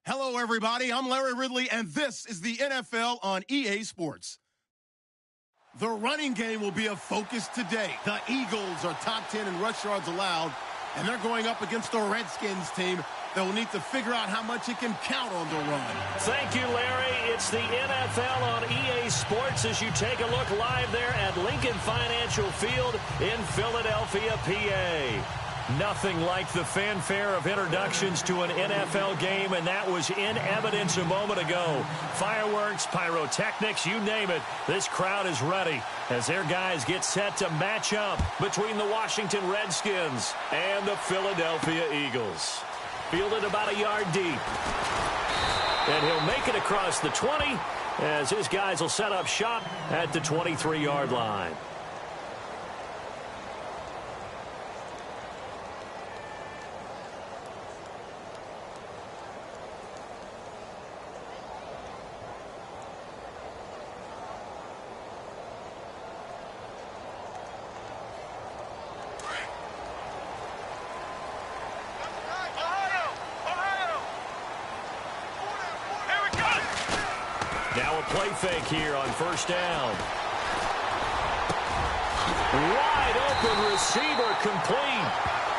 Hello, everybody. I'm Larry Ridley, and this is the NFL on EA Sports. The running game will be a focus today. The Eagles are top 10 in rush yards allowed, and they're going up against the Redskins team that will need to figure out how much it can count on the run. Thank you, Larry. It's the NFL on EA Sports as you take a look live there at Lincoln Financial Field in Philadelphia, PA. Nothing like the fanfare of introductions to an NFL game, and that was in evidence a moment ago. Fireworks, pyrotechnics, you name it. This crowd is ready as their guys get set to match up between the Washington Redskins and the Philadelphia Eagles. Fielded about a yard deep. And he'll make it across the 20 as his guys will set up shop at the 23-yard line. Now a play fake here on first down. Wide open receiver complete.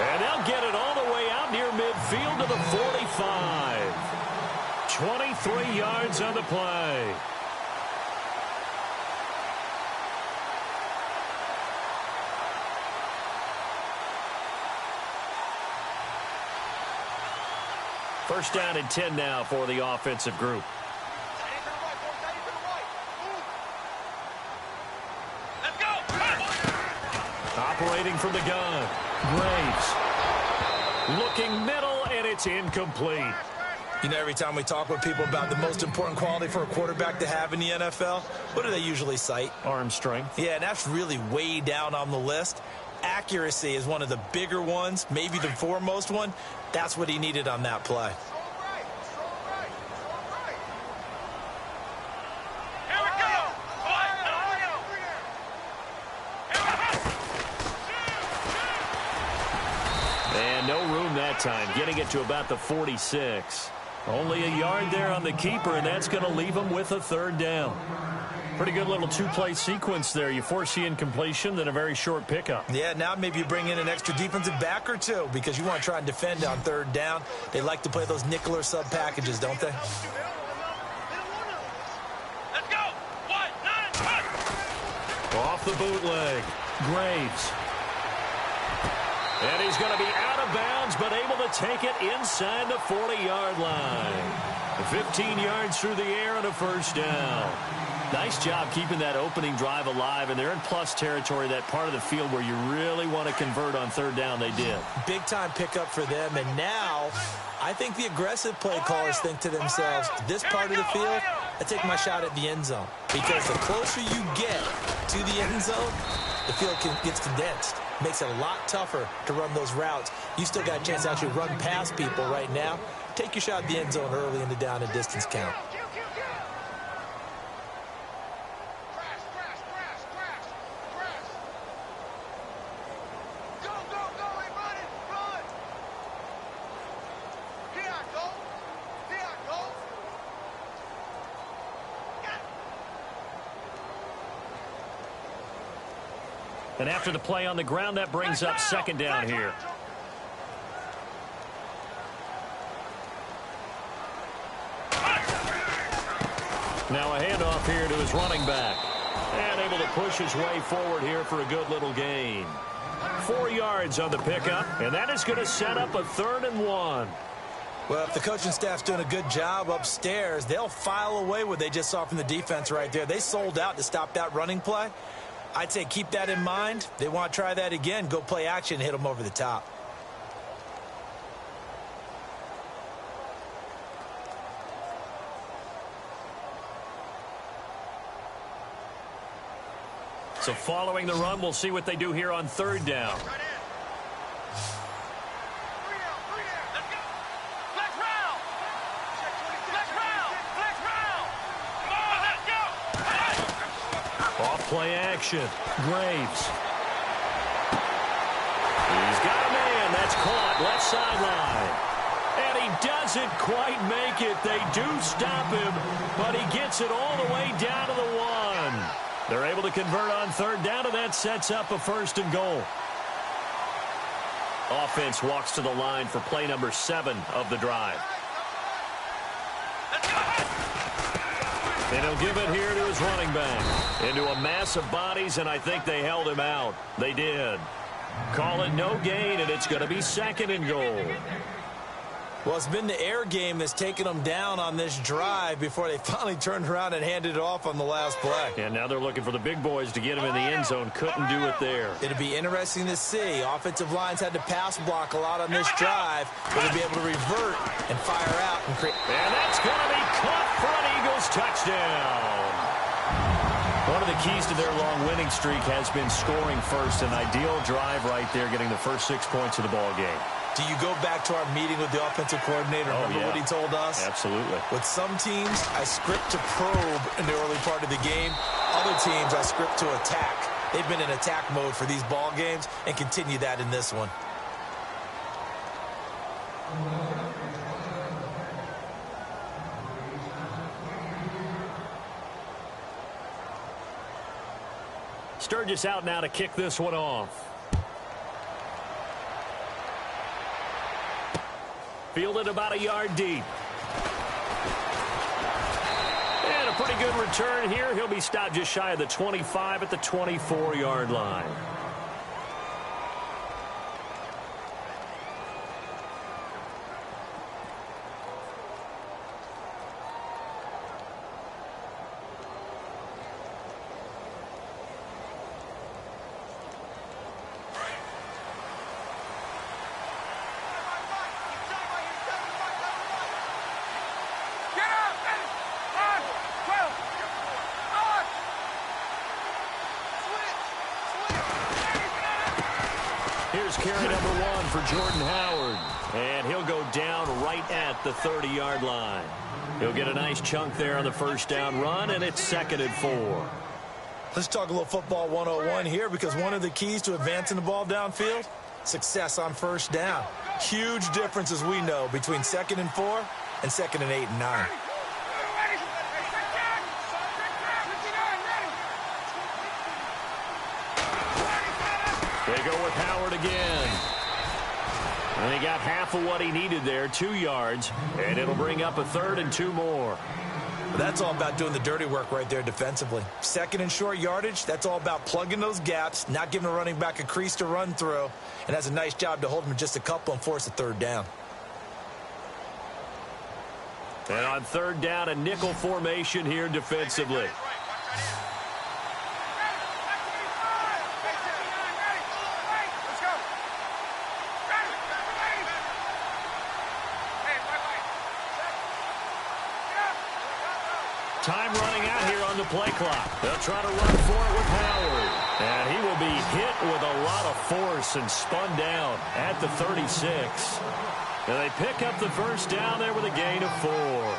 And they'll get it all the way out near midfield to the 45. 23 yards on the play. First down and 10 now for the offensive group. Operating from the gun, Graves. Looking middle, and it's incomplete. You know, every time we talk with people about the most important quality for a quarterback to have in the NFL, what do they usually cite? Arm strength. Yeah, and that's really way down on the list. Accuracy is one of the bigger ones, maybe the foremost one. That's what he needed on that play. No room that time, getting it to about the 46. Only a yard there on the keeper, and that's going to leave him with a third down. Pretty good little two-play sequence there. You force the incompletion, then a very short pickup. Yeah, now maybe you bring in an extra defensive back or two because you want to try and defend on third down. They like to play those nickel or sub packages, don't they? Let's go! 1-9-1! Off the bootleg, Graves. And he's going to be out of bounds, but able to take it inside the 40-yard line. 15 yards through the air and a first down. Nice job keeping that opening drive alive, and they're in plus territory, that part of the field where you really want to convert on third down. They did. Big-time pickup for them, and now I think the aggressive play callers think to themselves, this part of the field, I take my shot at the end zone. Because the closer you get to the end zone, the field gets condensed. Makes it a lot tougher to run those routes. You still got a chance to actually run past people right now. Take your shot at the end zone early in the down and distance count. And after the play on the ground, that brings up second down here. Now a handoff here to his running back. And able to push his way forward here for a good little gain. 4 yards on the pickup, and that is going to set up a 3rd and 1. Well, if the coaching staff's doing a good job upstairs, they'll file away what they just saw from the defense right there. They sold out to stop that running play. I'd say keep that in mind. They want to try that again. Go play action and hit them over the top. So following the run, we'll see what they do here on third down. Off-play action. Graves. He's got a man. That's caught. Left sideline. And he doesn't quite make it. They do stop him, but he gets it all the way down to the 1. They're able to convert on third down, and that sets up a 1st and goal. Offense walks to the line for play number 7 of the drive. And he'll give it here to his running back. Into a mass of bodies, and I think they held him out. They did. Call it no gain, and it's going to be 2nd and goal. Well, it's been the air game that's taken them down on this drive before they finally turned around and handed it off on the last play. And now they're looking for the big boys to get him in the end zone. Couldn't do it there. It'll be interesting to see. Offensive lines had to pass block a lot on this drive, but they'll be able to revert and fire out. And that's going to be caught for an Eagles touchdown. One of the keys to their long winning streak has been scoring first. An ideal drive right there, getting the first 6 points of the ball game. Do you go back to our meeting with the offensive coordinator? Remember what he told us? Absolutely. With some teams, I script to probe in the early part of the game. Other teams, I script to attack. They've been in attack mode for these ball games and continue that in this one. Sturgis out now to kick this one off. Fielded about a yard deep. And a pretty good return here. He'll be stopped just shy of the 25 at the 24-yard line. Here's carry number 1 for Jordan Howard. And he'll go down right at the 30-yard line. He'll get a nice chunk there on the first down run, and it's 2nd and 4. Let's talk a little football 101 here, because one of the keys to advancing the ball downfield, success on first down. Huge difference, as we know, between 2nd and 4 and 2nd and 8 and 9. They go with Howard again. And he got half of what he needed there, 2 yards. And it'll bring up a 3rd and 2 more. That's all about doing the dirty work right there defensively. 2nd and short yardage, that's all about plugging those gaps, not giving a running back a crease to run through. And that's a nice job to hold him just a couple and force a 3rd down. And on 3rd down, a nickel formation here defensively. Time running out here on the play clock. They'll try to run for it with Howard. And he will be hit with a lot of force and spun down at the 36. And they pick up the first down there with a gain of 4.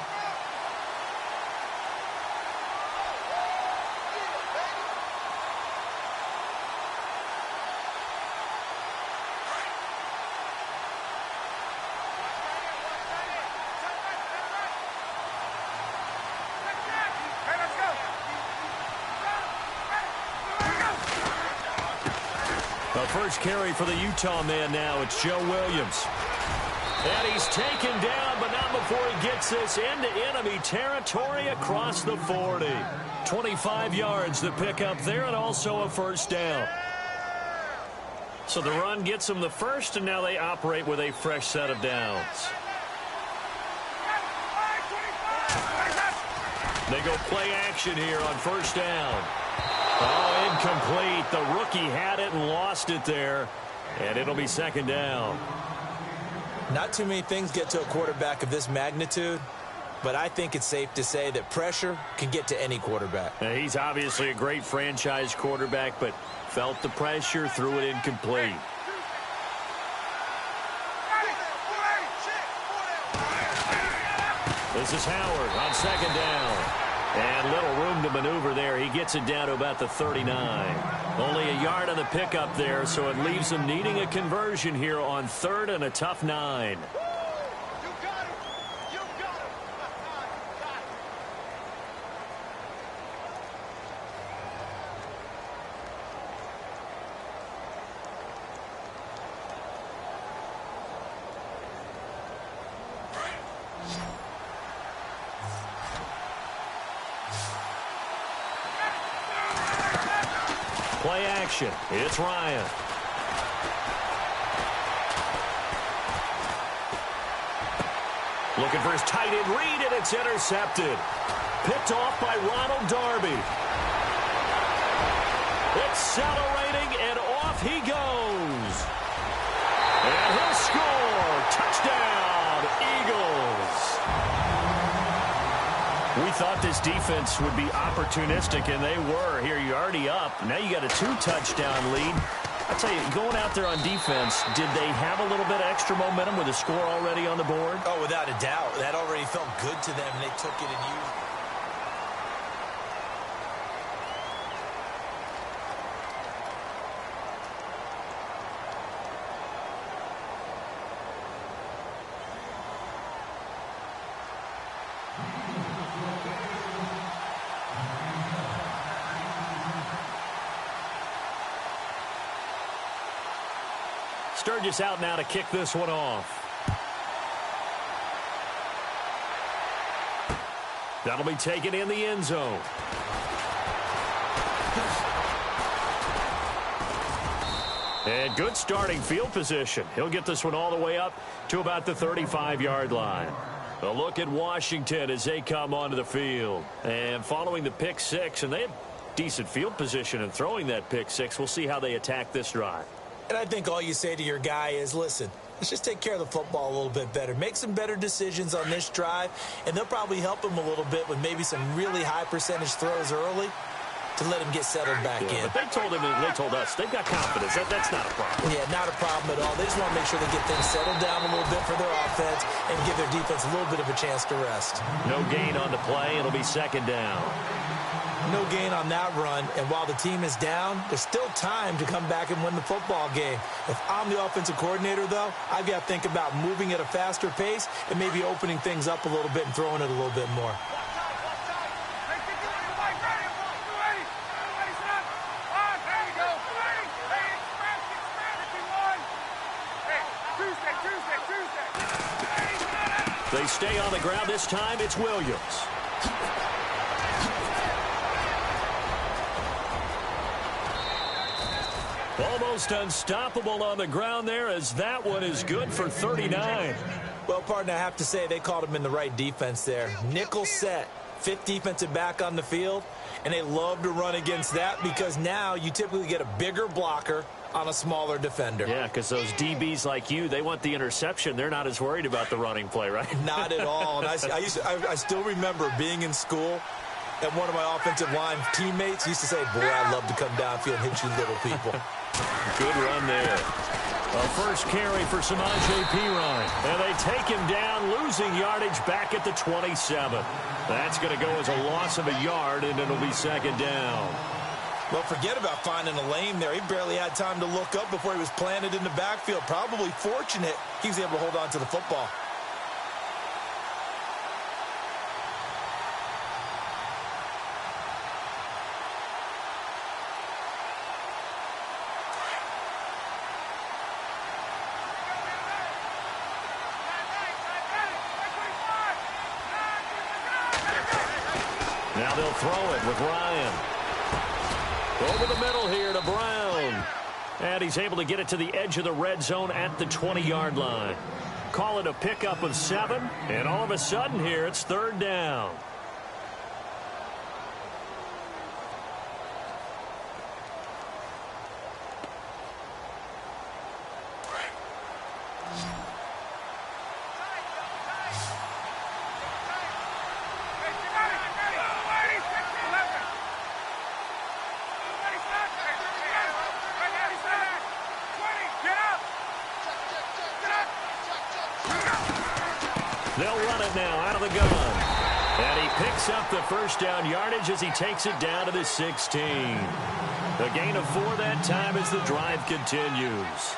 The first carry for the Utah man now. It's Joe Williams. And he's taken down, but not before he gets this into enemy territory across the 40. 25 yards to pick up there, and also a first down. So the run gets them the first, and now they operate with a fresh set of downs. They go play action here on first down. Oh, incomplete. The rookie had it and lost it there. And it'll be 2nd down. Not too many things get to a quarterback of this magnitude, but I think it's safe to say that pressure can get to any quarterback. Now, he's obviously a great franchise quarterback, but felt the pressure, threw it incomplete. This is Howard on 2nd down. And little room to maneuver there. He gets it down to about the 39. Only a yard on the pickup there, so it leaves him needing a conversion here on 3rd and a tough 9. play action. It's Ryan. Looking for his tight end read, and it's intercepted. Picked off by Ronald Darby. Accelerating, and off he goes. And he'll score. Touchdown, Eagles. We thought this defense would be opportunistic, and they were. Here, you're already up. Now you got a 2-touchdown lead. I'll tell you, going out there on defense, did they have a little bit of extra momentum with a score already on the board? Oh, without a doubt. That already felt good to them, and they took it and used it. Sturgis out now to kick this one off. That'll be taken in the end zone. And good starting field position. He'll get this one all the way up to about the 35-yard line. A look at Washington as they come onto the field. And following the pick six, and they had decent field position in throwing that pick six. We'll see how they attack this drive. And I think all you say to your guy is, listen, let's just take care of the football a little bit better. Make some better decisions on this drive, and they'll probably help him a little bit with maybe some really high percentage throws early to let him get settled back in. But they told him, and they told us, they've got confidence. That's not a problem. Yeah, not a problem at all. They just want to make sure they get things settled down a little bit for their offense and give their defense a little bit of a chance to rest. No gain on the play. It'll be second down. No gain on that run, and while the team is down, there's still time to come back and win the football game. If I'm the offensive coordinator, though, I've got to think about moving at a faster pace and maybe opening things up a little bit and throwing it a little bit more. They stay on the ground this time. It's Williams. Almost unstoppable on the ground there, as that one is good for 39. Well, partner, I have to say they called him in the right defense there. Nickel set, fifth defensive back on the field, and they love to run against that because now you typically get a bigger blocker on a smaller defender. Yeah, because those DBs like you, they want the interception. They're not as worried about the running play, right? Not at all. And I still remember being in school, and one of my offensive line teammates used to say, boy, I'd love to come downfield and hit you little people. Good run there. A first carry for Samaje Perine. And they take him down, losing yardage back at the 27. That's going to go as a loss of a yard, and it'll be second down. Well, forget about finding a lane there. He barely had time to look up before he was planted in the backfield. Probably fortunate he was able to hold on to the football. Now they'll throw it with Ryan. Over the middle here to Brown. And he's able to get it to the edge of the red zone at the 20-yard line. Call it a pickup of 7, and all of a sudden here it's third down. They'll run it now out of the gun. And he picks up the first down yardage as he takes it down to the 16. A gain of 4 that time as the drive continues.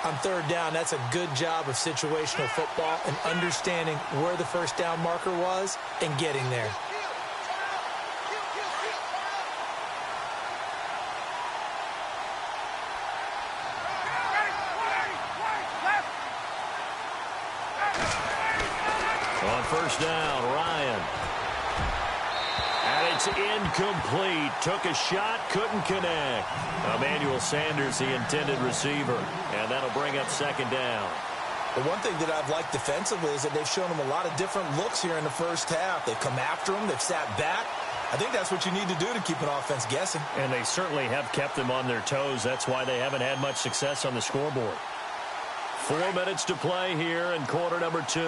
On third down, that's a good job of situational football and understanding where the first down marker was and getting there. On first down, Ryan. And he It's incomplete. Took a shot, couldn't connect. Emmanuel Sanders, the intended receiver. And that'll bring up second down. The one thing that I've liked defensively is that they've shown them a lot of different looks here in the first half. They've come after them. They've sat back. I think that's what you need to do to keep an offense guessing. And they certainly have kept them on their toes. That's why they haven't had much success on the scoreboard. 4 minutes to play here in quarter number 2.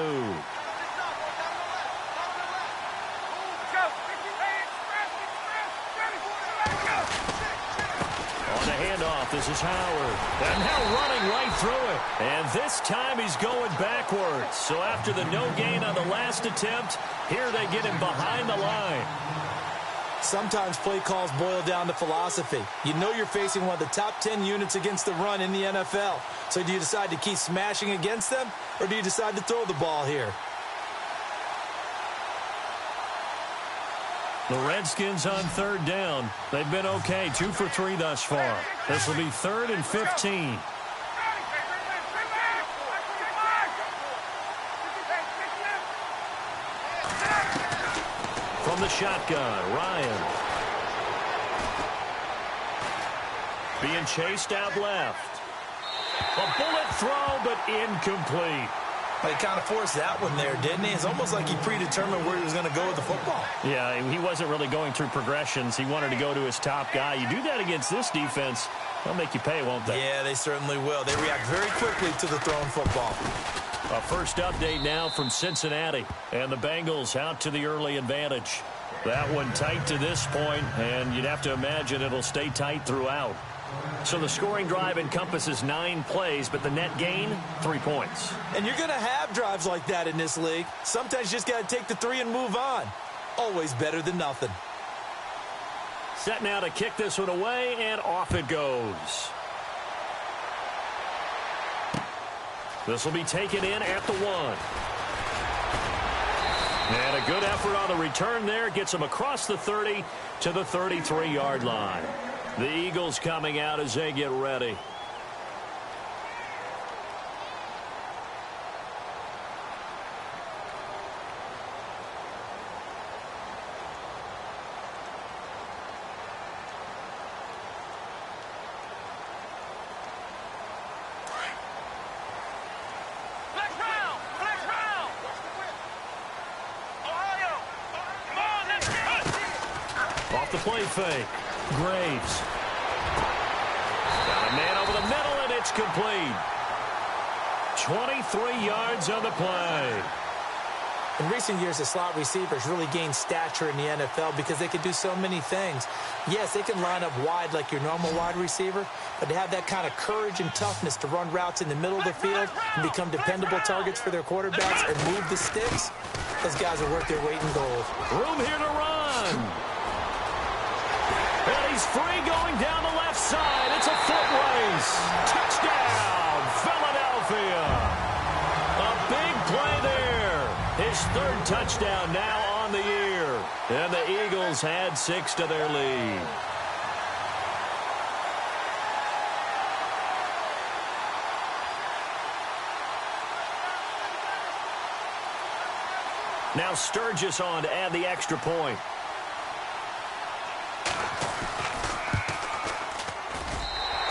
On the handoff, this is Howard. And now running right through it. And this time he's going backwards. So after the no gain on the last attempt, here they get him behind the line. Sometimes play calls boil down to philosophy. You know you're facing one of the top 10 units against the run in the NFL. So do you decide to keep smashing against them, or do you decide to throw the ball here? The Redskins on third down. They've been okay, 2 for 3 thus far. This will be 3rd and 15. From the shotgun, Ryan. Being chased out left. A bullet throw, but incomplete. Well, he kind of forced that one there, didn't he? It's almost like he predetermined where he was going to go with the football. Yeah, he wasn't really going through progressions. He wanted to go to his top guy. You do that against this defense, they'll make you pay, won't they? Yeah, they certainly will. They react very quickly to the thrown football. A first update now from Cincinnati. And the Bengals out to the early advantage. That one tight to this point, and you'd have to imagine it'll stay tight throughout. So the scoring drive encompasses 9 plays, but the net gain, 3 points. And you're going to have drives like that in this league. Sometimes you just got to take the 3 and move on. Always better than nothing. Set now to kick this one away, and off it goes. This will be taken in at the 1. And a good effort on the return there. Gets him across the 30 to the 33-yard line. The Eagles coming out as they get ready. Off the play fake. Graves. Got a man over the middle, and it's complete. 23 yards on the play. In recent years, the slot receivers really gained stature in the NFL because they can do so many things. Yes, they can line up wide like your normal wide receiver, but to have that kind of courage and toughness to run routes in the middle of the field and become dependable targets for their quarterbacks and move the sticks, those guys are worth their weight in gold. Room here to run. And he's free going down the left side. It's a foot race. Touchdown, Philadelphia. A big play there. His 3rd touchdown now on the year. And the Eagles add 6 to their lead. Now Sturgis on to add the extra point.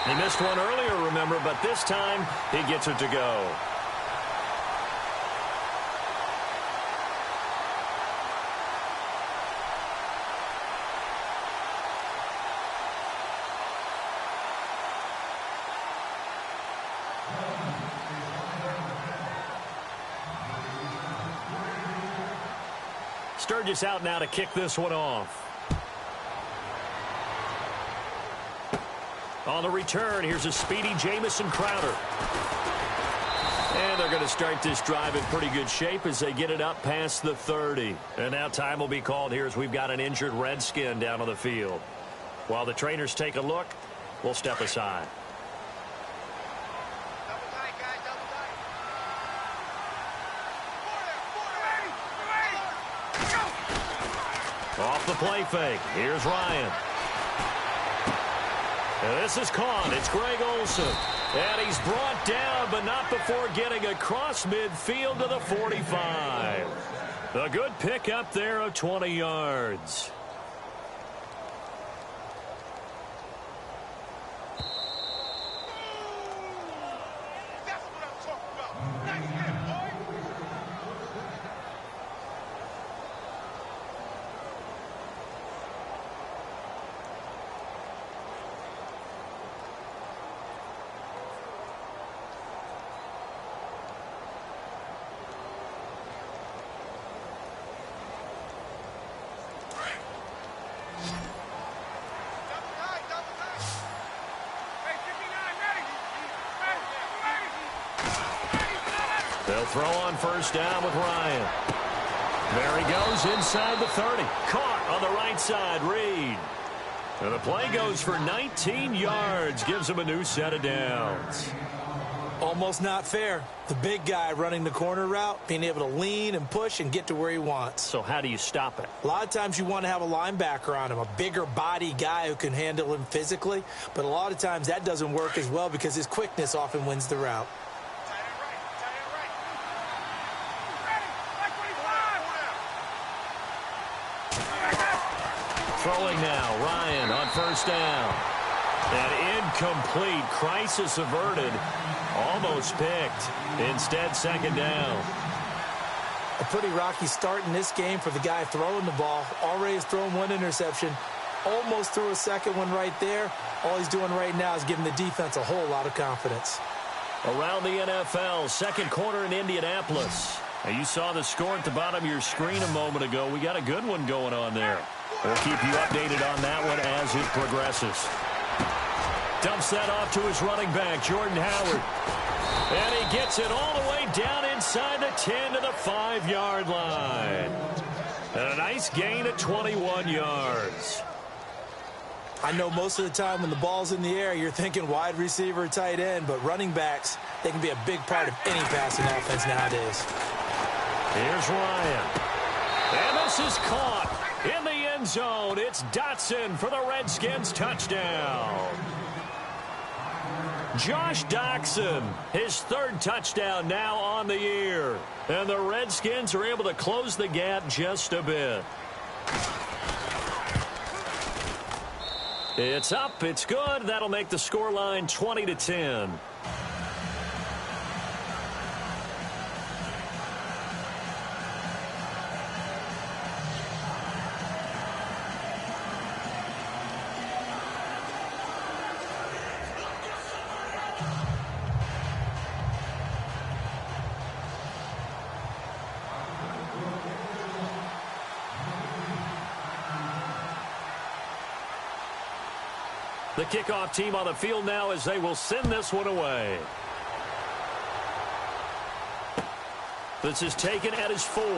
He missed one earlier, remember, but this time he gets it to go. Sturgis out now to kick this one off. On the return, here's a speedy Jamison Crowder. And they're going to start this drive in pretty good shape as they get it up past the 30. And now time will be called here as we've got an injured Redskin down on the field. While the trainers take a look, we'll step aside. Off the play fake. Here's Ryan. And this is caught. It's Greg Olsen. And he's brought down, but not before getting across midfield to the 45. A good pick up there of 20 yards. They'll throw on first down with Ryan. There he goes inside the 30. Caught on the right side, Reed. And the play goes for 19 yards. Gives him a new set of downs. Almost not fair. The big guy running the corner route, being able to lean and push and get to where he wants. So how do you stop it? A lot of times you want to have a linebacker on him, a bigger body guy who can handle him physically. But a lot of times that doesn't work as well because his quickness often wins the route. Throwing now, Ryan on first down. An incomplete, crisis averted, almost picked. Instead, second down. A pretty rocky start in this game for the guy throwing the ball. Already has thrown one interception, almost threw a second one right there. All he's doing right now is giving the defense a whole lot of confidence. Around the NFL, second quarter in Indianapolis. Now, you saw the score at the bottom of your screen a moment ago. We got a good one going on there. We'll keep you updated on that one as it progresses. Dumps that off to his running back, Jordan Howard. And he gets it all the way down inside the 10 to the 5-yard line. And a nice gain of 21 yards. I know most of the time when the ball's in the air, you're thinking wide receiver, tight end, but running backs, they can be a big part of any passing offense nowadays. Here's Ryan. And this is caught in the end zone. It's Dotson for the Redskins touchdown. Josh Doctson, his third touchdown now on the year. And the Redskins are able to close the gap just a bit. It's up, it's good. That'll make the scoreline 20-10. The kickoff team on the field now as they will send this one away. This is taken at his 4. And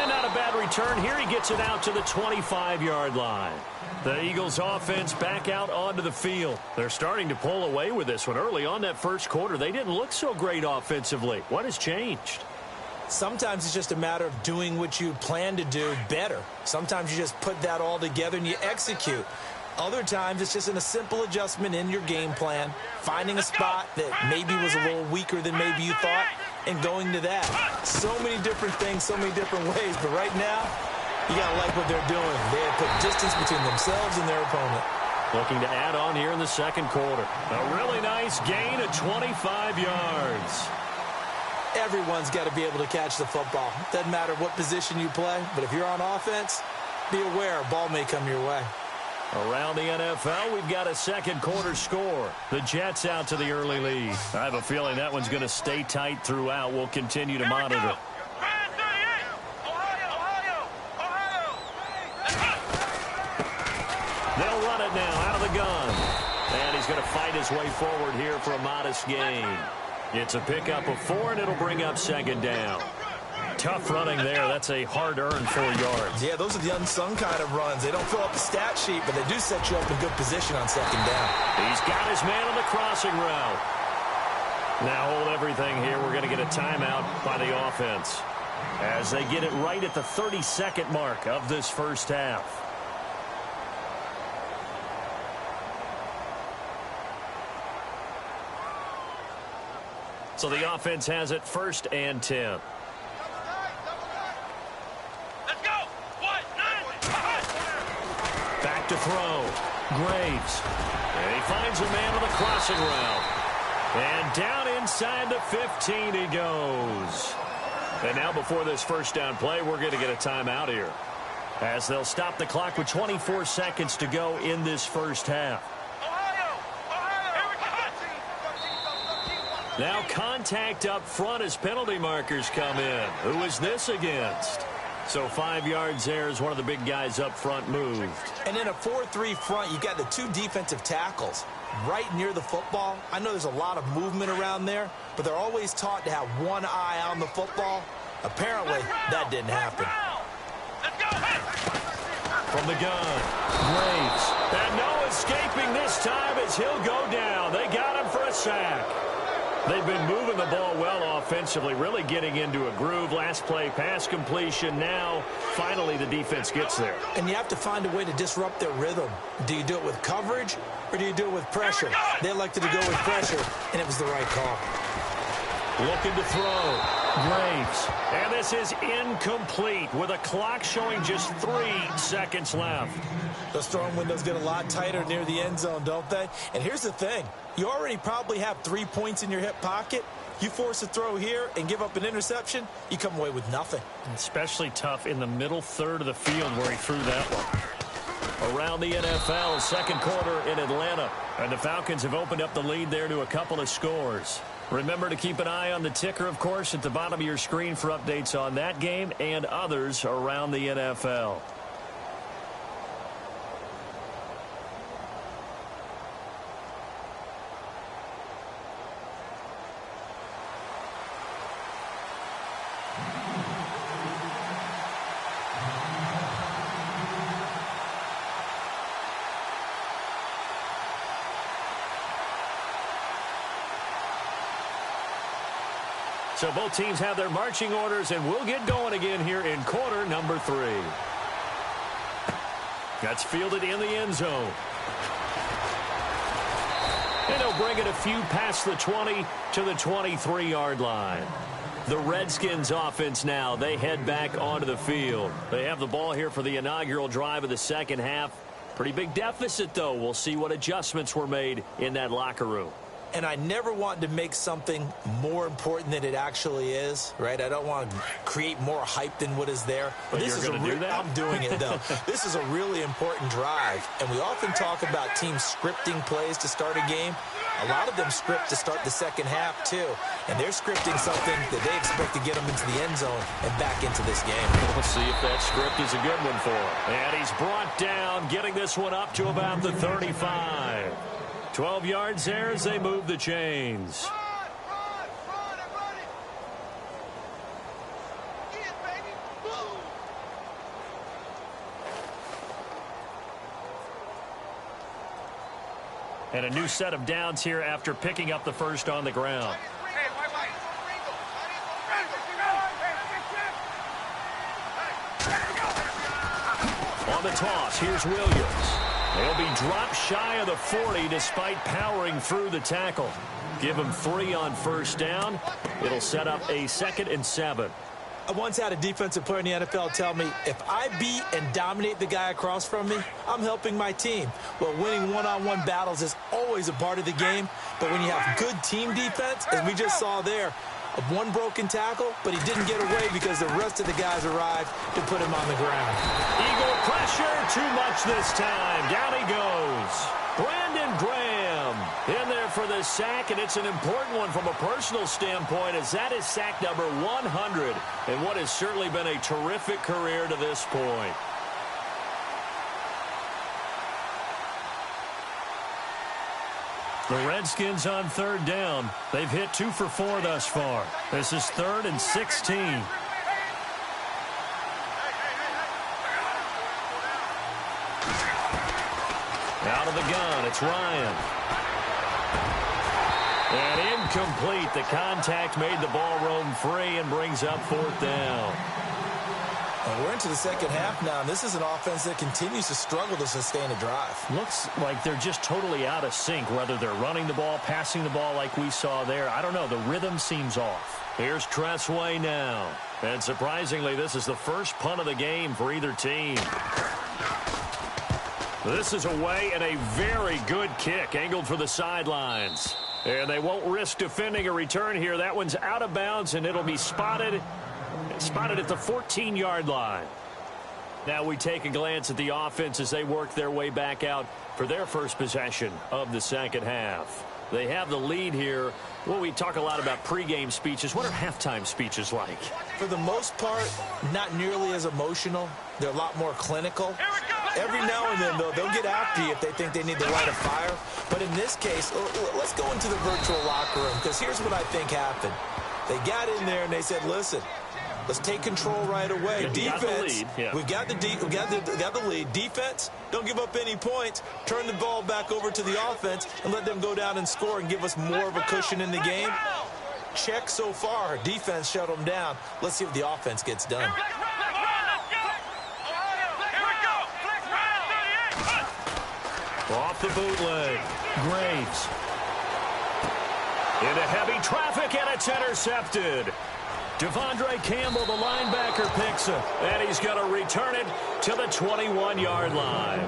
not a bad return. Here he gets it out to the 25-yard line. The Eagles offense back out onto the field. They're starting to pull away with this one. Early on that first quarter, they didn't look so great offensively. What has changed? Sometimes it's just a matter of doing what you plan to do better. Sometimes you just put that all together and you execute. Other times it's just a simple adjustment in your game plan, finding a spot that maybe was a little weaker than maybe you thought, and going to that. So many different things, so many different ways, but right now, you got to like what they're doing. They have put distance between themselves and their opponent. Looking to add on here in the second quarter. A really nice gain of 25 yards. Everyone's got to be able to catch the football. Doesn't matter what position you play, but if you're on offense, be aware a ball may come your way. Around the NFL, we've got a second quarter score. The Jets out to the early lead. I have a feeling that one's going to stay tight throughout. We'll continue to monitor. They'll run it now out of the gun. And he's going to fight his way forward here for a modest gain. It's a pickup of 4, and it'll bring up second down. Tough running there. That's a hard-earned 4 yards. Yeah, those are the unsung kind of runs. They don't fill up the stat sheet, but they do set you up in good position on second down. He's got his man on the crossing route. Now hold everything here. We're going to get a timeout by the offense as they get it right at the 30-second mark of this first half. So the offense has it 1st and 10. Let's go. Back to throw. Graves. And he finds a man on the crossing route. And down inside the 15 he goes. And now before this first down play, we're going to get a timeout here, as they'll stop the clock with 24 seconds to go in this first half. Now contact up front as penalty markers come in. Who is this against? So 5 yards there as one of the big guys up front moved. And in a 4-3 front, you've got the 2 defensive tackles. right near the football. I know there's a lot of movement around there, but they're always taught to have one eye on the football. Apparently, that didn't happen. From the gun, Graves. And no escaping this time as he'll go down. They got him for a sack. They've been moving the ball well offensively, really getting into a groove. Last play, pass completion. Now, finally, the defense gets there. And you have to find a way to disrupt their rhythm. Do you do it with coverage, or do you do it with pressure? They elected to go with pressure, and it was the right call. Looking to throw. Graves. And this is incomplete with a clock showing just 3 seconds left. Those throwing windows get a lot tighter near the end zone, don't they? And here's the thing. You already probably have 3 points in your hip pocket. You force a throw here and give up an interception, you come away with nothing. Especially tough in the middle third of the field where he threw that one. Around the NFL, second quarter in Atlanta. And the Falcons have opened up the lead there to a couple of scores. Remember to keep an eye on the ticker, of course, at the bottom of your screen for updates on that game and others around the NFL. So both teams have their marching orders, and we'll get going again here in quarter number 3. That's fielded in the end zone. And they'll bring it a few past the 20 to the 23-yard line. The Redskins offense now, they head back onto the field. They have the ball here for the inaugural drive of the second half. Pretty big deficit, though. We'll see what adjustments were made in that locker room. And I never want to make something more important than it actually is, right? I don't want to create more hype than what is there. But this is do that? I'm doing it, though. This is a really important drive. And we often talk about teams scripting plays to start a game. A lot of them script to start the second half, too. And they're scripting something that they expect to get them into the end zone and back into this game. We'll see if that script is a good one for him. And he's brought down, getting this one up to about the 35. 12 yards there as they move the chains. And a new set of downs here after picking up the first on the ground. On the toss, here's Williams. They'll be dropped shy of the 40 despite powering through the tackle. Give him 3 on first down. It'll set up a 2nd and 7. I once had a defensive player in the NFL tell me, if I beat and dominate the guy across from me, I'm helping my team. Well, winning one-on-one battles is always a part of the game, but when you have good team defense, as we just saw there, one broken tackle, but he didn't get away because the rest of the guys arrived to put him on the ground. Eagle pressure, too much this time. Down he goes. Brandon Graham in there for the sack, and it's an important one from a personal standpoint, as that is sack number 100 in what has certainly been a terrific career to this point. The Redskins on third down. They've hit 2 for 4 thus far. This is 3rd and 16. Out of the gun, it's Ryan. And incomplete. The contact made the ball roam free and brings up 4th down. And we're into the second half now, and this is an offense that continues to struggle to sustain a drive. Looks like they're just totally out of sync, whether they're running the ball, passing the ball like we saw there. I don't know. The rhythm seems off. Here's Tressway now. And surprisingly, this is the first punt of the game for either team. This is away and a very good kick, angled for the sidelines. And they won't risk defending a return here. That one's out of bounds, and it'll be spotted at the 14-yard line. Now we take a glance at the offense as they work their way back out for their first possession of the second half. They have the lead here. Well, we talk a lot about pregame speeches. What are halftime speeches like? For the most part, not nearly as emotional. They're a lot more clinical. Every now and then, though, they'll get after you if they think they need to light a fire. But in this case, let's go into the virtual locker room, because here's what I think happened. They got in there and they said, listen, let's take control right away. Defense, we've got the lead. Defense, don't give up any points. Turn the ball back over to the offense and let them go down and score and give us more of a cushion in the game. Check so far. Defense shut them down. Let's see if the offense gets done. Off the bootleg. Graves. Into heavy traffic, and it's intercepted. Devondre Campbell, the linebacker, picks it, and he's going to return it to the 21-yard line.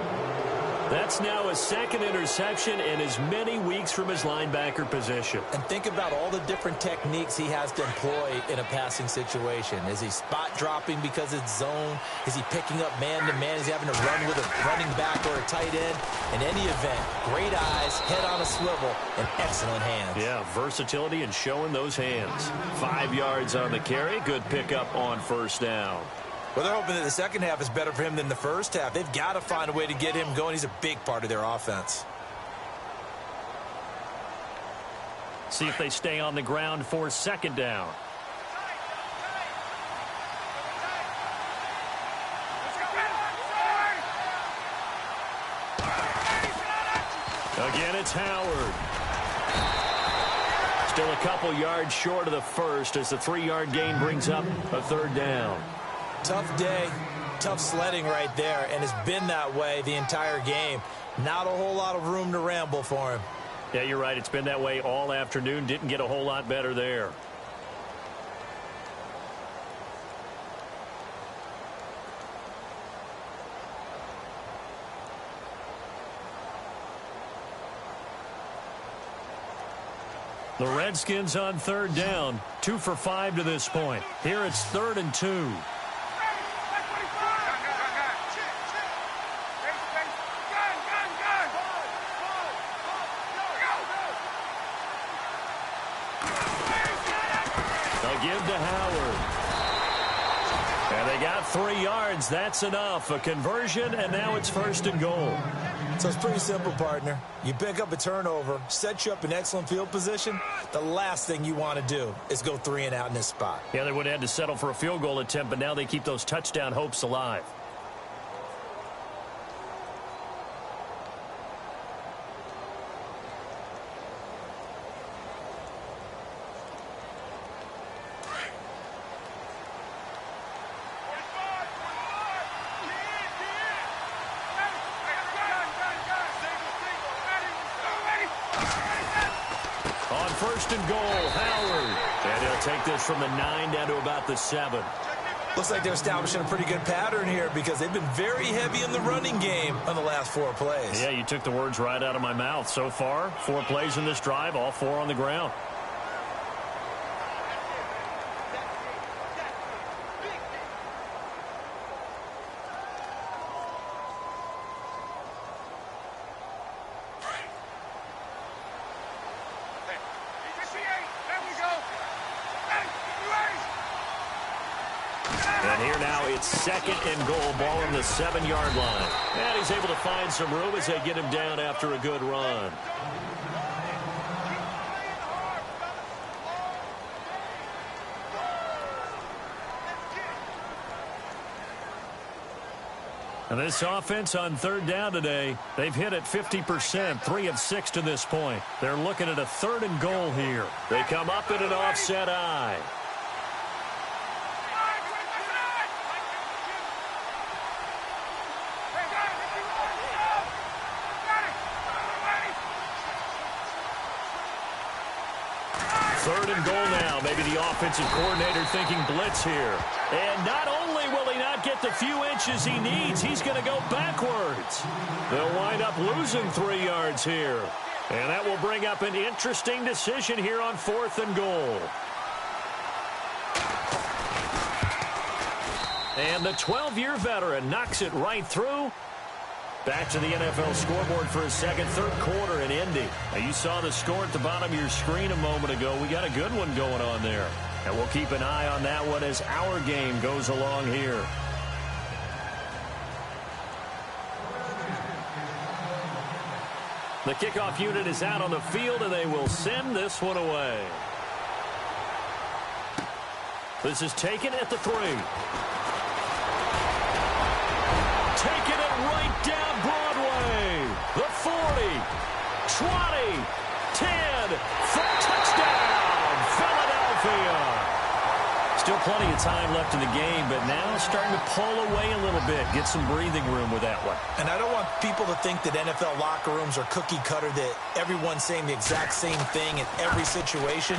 That's now his second interception in as many weeks from his linebacker position. And think about all the different techniques he has to employ in a passing situation. Is he spot dropping because it's zone? Is he picking up man-to-man? Is he having to run with a running back or a tight end? In any event, great eyes, head on a swivel, and excellent hands. Yeah, versatility and showing those hands. 5 yards on the carry. Good pickup on first down. Well, they're hoping that the second half is better for him than the first half. They've got to find a way to get him going. He's a big part of their offense. See if they stay on the ground for second down. Again, it's Howard. Still a couple yards short of the first as the 3-yard gain brings up a third down. Tough day, tough sledding right there, and it's been that way the entire game. Not a whole lot of room to ramble for him. Yeah, you're right. It's been that way all afternoon. Didn't get a whole lot better there. The Redskins on third down, 2 for 5 to this point. Here it's 3rd and 2. Give to Howard. And they got 3 yards. That's enough. A conversion, and now it's 1st and goal. So it's pretty simple, partner. You pick up a turnover, set you up in excellent field position. The last thing you want to do is go 3 and out in this spot. Yeah, they would have had to settle for a field goal attempt, but now they keep those touchdown hopes alive. On 1st and goal, Howard. And he'll take this from the 9 down to about the 7. Looks like they're establishing a pretty good pattern here because they've been very heavy in the running game on the last 4 plays. Yeah, you took the words right out of my mouth. So far, 4 plays in this drive, all 4 on the ground. And here now it's 2nd and goal, ball on the 7-yard line. And he's able to find some room as they get him down after a good run. And this offense on 3rd down today, they've hit it 50%, 3 of 6 to this point. They're looking at a 3rd and goal here. They come up in an offset eye. Third and goal now. Maybe the offensive coordinator thinking blitz here. And not only will he not get the few inches he needs, he's going to go backwards. They'll wind up losing 3 yards here. And that will bring up an interesting decision here on 4th and goal. And the 12-year veteran knocks it right through. Back to the NFL scoreboard for his 2nd, 3rd quarter in Indy. Now, you saw the score at the bottom of your screen a moment ago. We got a good one going on there. And we'll keep an eye on that one as our game goes along here. The kickoff unit is out on the field, and they will send this one away. This is taken at the 3. Taking it right down Broadway. The 40, 20, 10, for touchdown, Philadelphia. Still plenty of time left in the game, but now starting to pull away a little bit. Get some breathing room with that one. And I don't want people to think that NFL locker rooms are cookie cutter, that everyone's saying the exact same thing in every situation.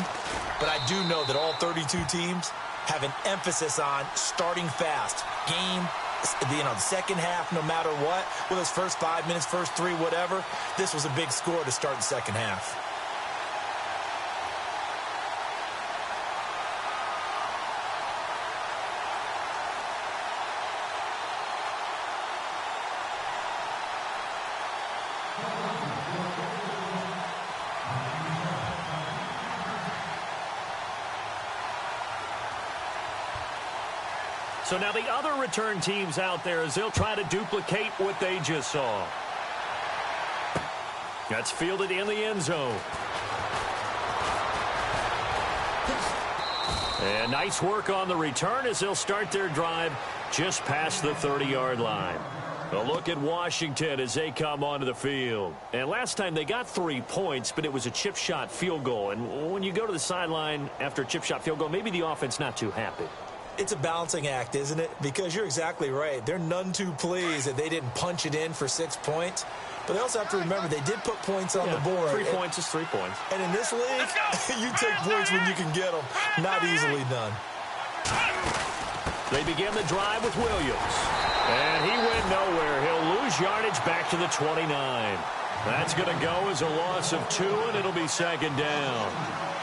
But I do know that all 32 teams have an emphasis on starting fast. Game, the second half, no matter what, whether it's first 5 minutes, first 3, whatever. This was a big score to start the second half. So now the other return teams out there as they'll try to duplicate what they just saw. That's fielded in the end zone. And nice work on the return as they'll start their drive just past the 30-yard line. A look at Washington as they come onto the field. And last time they got 3 points, but it was a chip shot field goal. And when you go to the sideline after a chip shot field goal, maybe the offense not too happy. It's a balancing act, isn't it? Because you're exactly right. They're none too pleased that they didn't punch it in for 6 points. But they also have to remember they did put points on the board. 3 points is 3 points. And in this league, you take points when you can get them. Not easily done. They begin the drive with Williams. And he went nowhere. He'll lose yardage back to the 29. That's going to go as a loss of 2, and it'll be second down.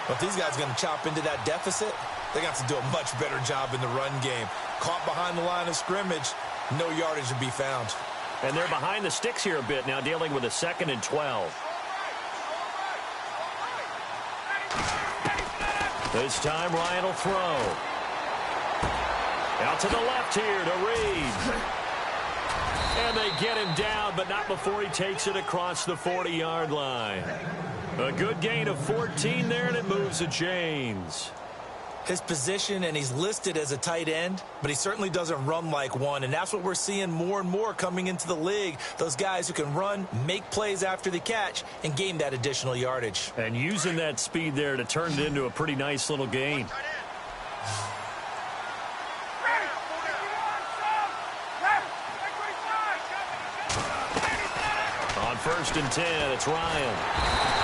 But these guys are going to chop into that deficit. They got to do a much better job in the run game. Caught behind the line of scrimmage, no yardage to be found. And they're behind the sticks here a bit now, dealing with a 2nd and 12. This time Ryan will throw. Out to the left here to Reed. And they get him down, but not before he takes it across the 40-yard line. A good gain of 14 there, and it moves the chains. His position, and he's listed as a tight end, but he certainly doesn't run like one, and that's what we're seeing more and more coming into the league. Those guys who can run, make plays after the catch, and gain that additional yardage. And using that speed there to turn it into a pretty nice little gain. On 1st and 10, it's Ryan.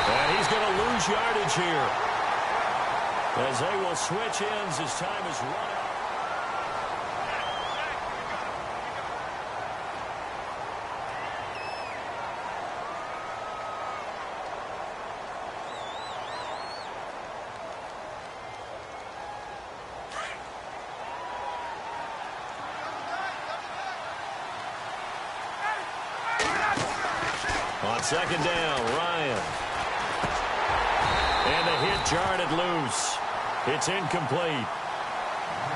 And he's going to lose yardage here, as they will switch ends as time is running. On 2nd down, Ryan. And the hit jarred it loose. It's incomplete.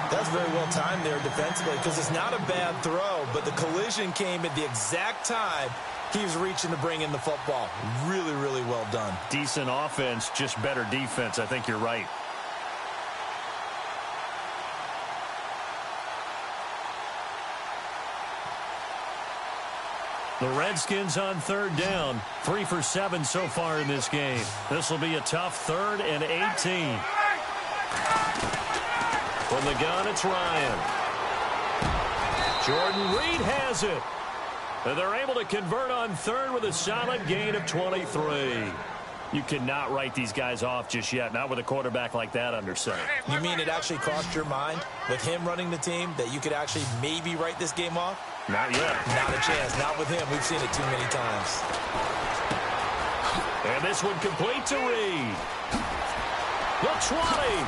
That's very well timed there defensively, because it's not a bad throw, but the collision came at the exact time he was reaching to bring in the football. Really, really well done. Decent offense, just better defense. I think you're right. The Redskins on 3rd down. 3 for 7 so far in this game. This will be a tough 3rd and 18. From the gun, it's Ryan. Jordan Reed has it. And they're able to convert on 3rd with a solid gain of 23. You cannot write these guys off just yet, not with a quarterback like that under center. You mean it actually crossed your mind with him running the team that you could actually maybe write this game off? Not yet. Not a chance. Not with him. We've seen it too many times. And this one complete to Reed. The 20.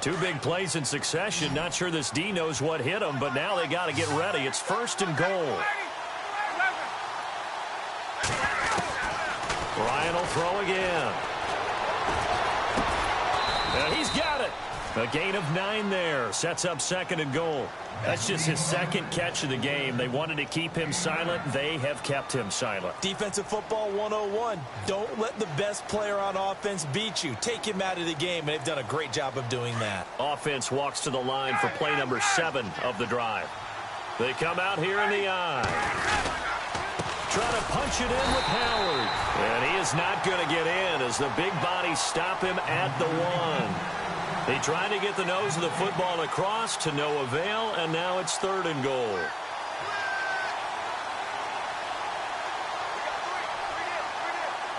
Two big plays in succession. Not sure this D knows what hit him, but now they got to get ready. It's 1st and goal. Ryan will throw again. And he's got it. A gain of 9 there. Sets up 2nd and goal. That's just his 2nd catch of the game. They wanted to keep him silent. They have kept him silent. Defensive football 101. Don't let the best player on offense beat you. Take him out of the game, and they've done a great job of doing that. Offense walks to the line for play number 7 of the drive. They come out here in the eye. Trying to punch it in with Howard. And he is not going to get in as the big bodies stop him at the 1. He tried to get the nose of the football across to no avail, and now it's 3rd and goal.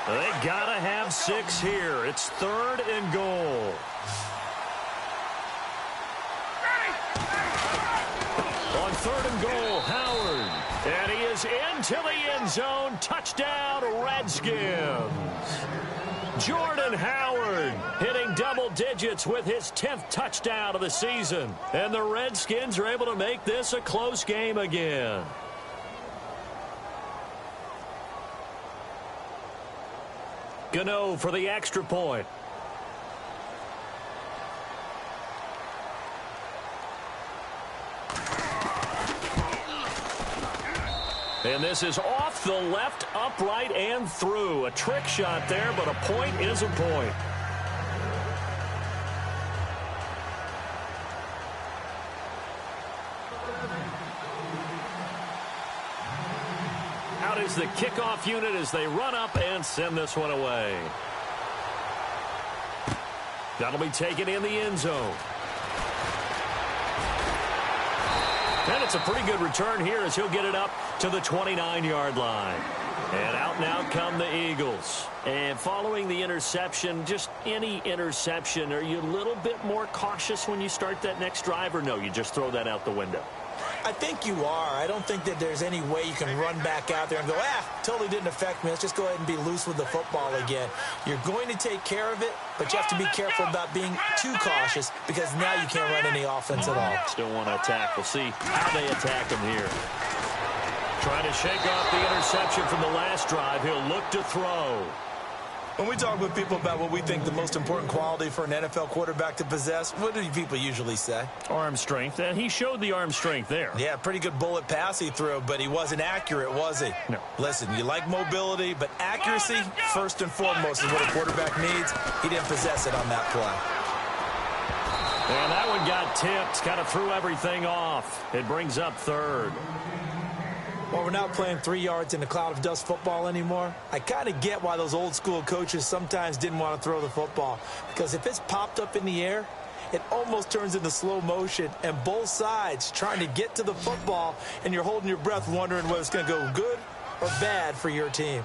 They got to have 6 here. It's 3rd and goal. On 3rd and goal, Howard. And he is into the end zone. Touchdown, Redskins. Jordan Howard hitting double digits with his 10th touchdown of the season. And the Redskins are able to make this a close game again. Gano for the extra point. And this is off the left, upright, and through. A trick shot there, but a point is a point. Out is the kickoff unit as they run up and send this one away. That'll be taken in the end zone. And it's a pretty good return here as he'll get it up to the 29-yard line. And out now come the Eagles. And following the interception, just any interception, are you a little bit more cautious when you start that next drive, or no, you just throw that out the window? I think you are. I don't think that there's any way you can run back out there and go, totally didn't affect me. Let's just go ahead and be loose with the football again. You're going to take care of it, but you have to be careful about being too cautious because now you can't run any offense at all. Still want to attack. We'll see how they attack him here. Trying to shake off the interception from the last drive. He'll look to throw. When we talk with people about what we think the most important quality for an NFL quarterback to possess, what do people usually say? Arm strength, and he showed the arm strength there. Yeah, pretty good bullet pass he threw, but he wasn't accurate, was he? No. Listen, you like mobility, but accuracy, first and foremost, is what a quarterback needs. He didn't possess it on that play. And that one got tipped, kind of threw everything off. It brings up 3rd. Well, we're not playing 3 yards in a cloud of dust football anymore. I kind of get why those old school coaches sometimes didn't want to throw the football. Because if it's popped up in the air, it almost turns into slow motion. And both sides trying to get to the football, and you're holding your breath wondering whether it's going to go good or bad for your team.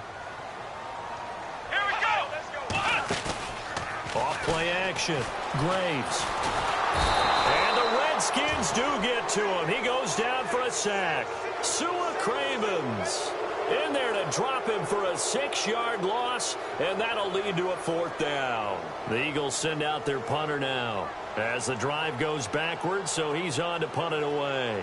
Here we go. Let's go. Off play action. Graves. And the Redskins do get to him. He goes down for a sack. Sua Cravens in there to drop him for a 6-yard loss, and that'll lead to a 4th down. The Eagles send out their punter now as the drive goes backwards, so he's on to punt it away.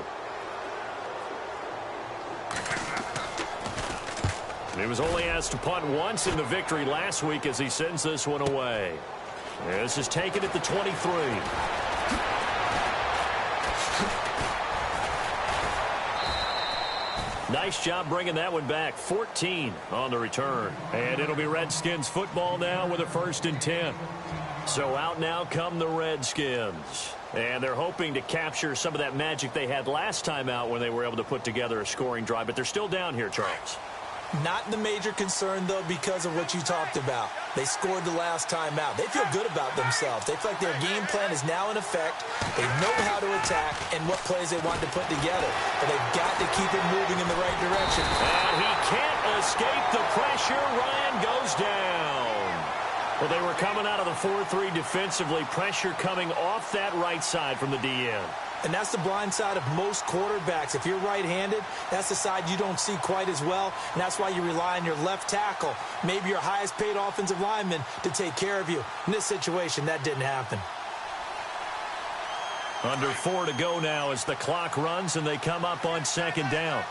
He was only asked to punt once in the victory last week as he sends this one away. This is taken at the 23. Nice job bringing that one back. 14 on the return. And it'll be Redskins football now with a 1st and 10. So out now come the Redskins. And they're hoping to capture some of that magic they had last time out when they were able to put together a scoring drive. But they're still down here, Charles. Not the major concern, though, because of what you talked about. They scored the last time out. They feel good about themselves. They feel like their game plan is now in effect. They know how to attack and what plays they want to put together. But they've got to keep it moving in the right direction. And he can't escape the pressure. Ryan goes down. Well, they were coming out of the 4-3 defensively. Pressure coming off that right side from the DN. And that's the blind side of most quarterbacks. If you're right-handed, that's the side you don't see quite as well, and that's why you rely on your left tackle, maybe your highest-paid offensive lineman, to take care of you. In this situation, that didn't happen. Under 4 to go now as the clock runs, and they come up on 2nd down.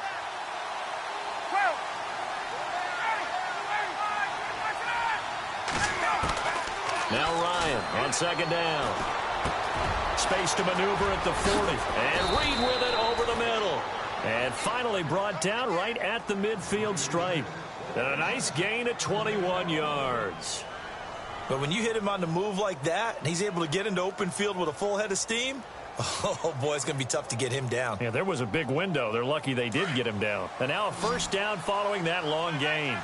Now Ryan on second down. Space to maneuver at the 40. And Reed with it over the middle. And finally brought down right at the midfield stripe. And a nice gain of 21 yards. But when you hit him on the move like that, and he's able to get into open field with a full head of steam, oh, boy, it's going to be tough to get him down. Yeah, there was a big window. They're lucky they did get him down. And now a first down following that long gain.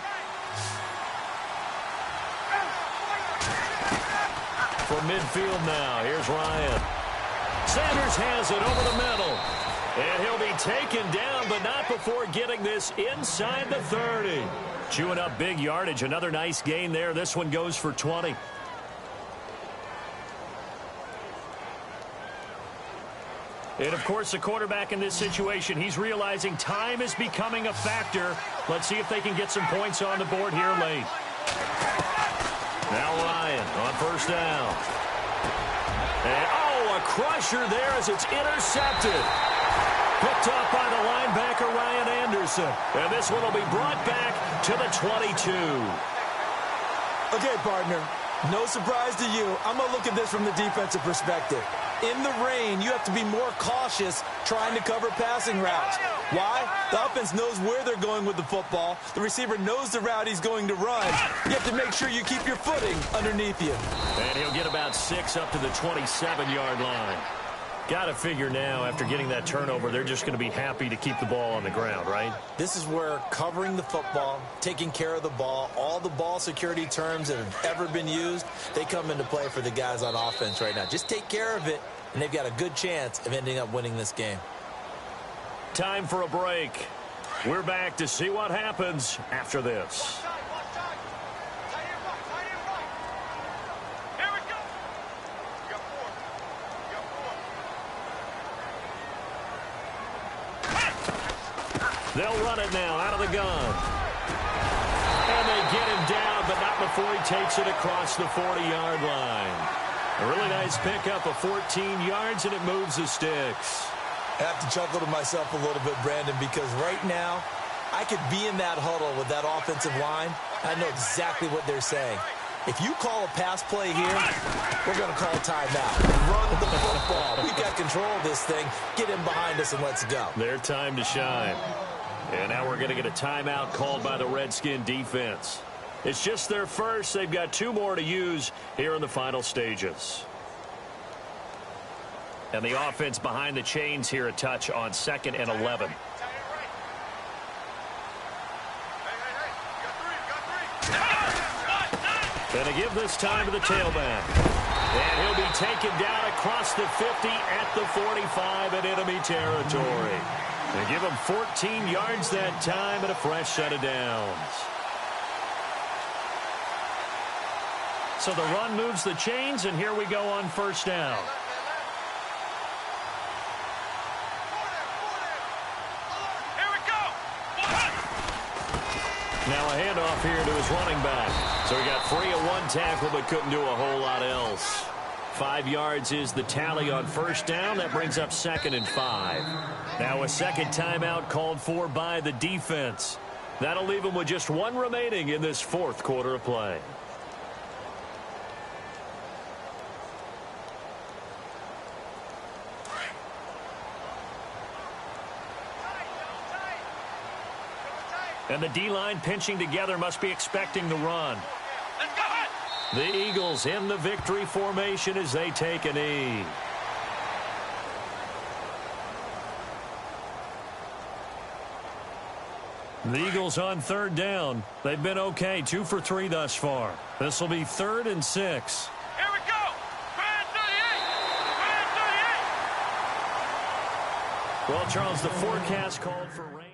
From midfield now, here's Ryan. Sanders has it over the middle. And he'll be taken down, but not before getting this inside the 30. Chewing up big yardage. Another nice gain there. This one goes for 20. And, of course, the quarterback in this situation, he's realizing time is becoming a factor. Let's see if they can get some points on the board here late. Now Ryan on first down. And, oh, a crusher there as it's intercepted. Picked off by the linebacker, Ryan Anderson. And this one will be brought back to the 22. Okay, partner, no surprise to you. I'm going to look at this from the defensive perspective. In the rain, you have to be more cautious trying to cover passing routes. Why? The offense knows where they're going with the football. The receiver knows the route he's going to run. You have to make sure you keep your footing underneath you. And he'll get about 6 up to the 27-yard line. Got to figure now, after getting that turnover, they're just going to be happy to keep the ball on the ground, right? This is where covering the football, taking care of the ball, all the ball security terms that have ever been used, they come into play for the guys on offense right now. Just take care of it, and they've got a good chance of ending up winning this game. Time for a break. We're back to see what happens after this. They'll run it now out of the gun. And they get him down, but not before he takes it across the 40-yard line. A really nice pickup of 14 yards, and it moves the sticks. I have to chuckle to myself a little bit, Brandon, because right now I could be in that huddle with that offensive line. I know exactly what they're saying. If you call a pass play here, we're going to call a timeout. Run the football. We've got control of this thing. Get him behind us and let's go. Their time to shine. And now we're going to get a timeout called by the Redskin defense. It's just their first. They've got 2 more to use here in the final stages. And the offense behind the chains here a touch on 2nd and 11. And they give this time to the tailback. And he'll be taken down across the 50 at the 45 in enemy territory. They give him 14 yards that time and a fresh set of downs. So the run moves the chains, and here we go on first down. Here we go. Now a handoff here to his running back. So he got free of 1 tackle but couldn't do a whole lot else. 5 yards is the tally on first down. That brings up 2nd and 5. Now a second timeout called for by the defense. That'll leave him with just 1 remaining in this 4th quarter of play. And the D-line pinching together must be expecting the run. The Eagles in the victory formation as they take a knee. The Eagles on 3rd down. They've been okay, 2 for 3 thus far. This will be 3rd and 6. Here we go. Band 38. Well, Charles, the forecast called for rain.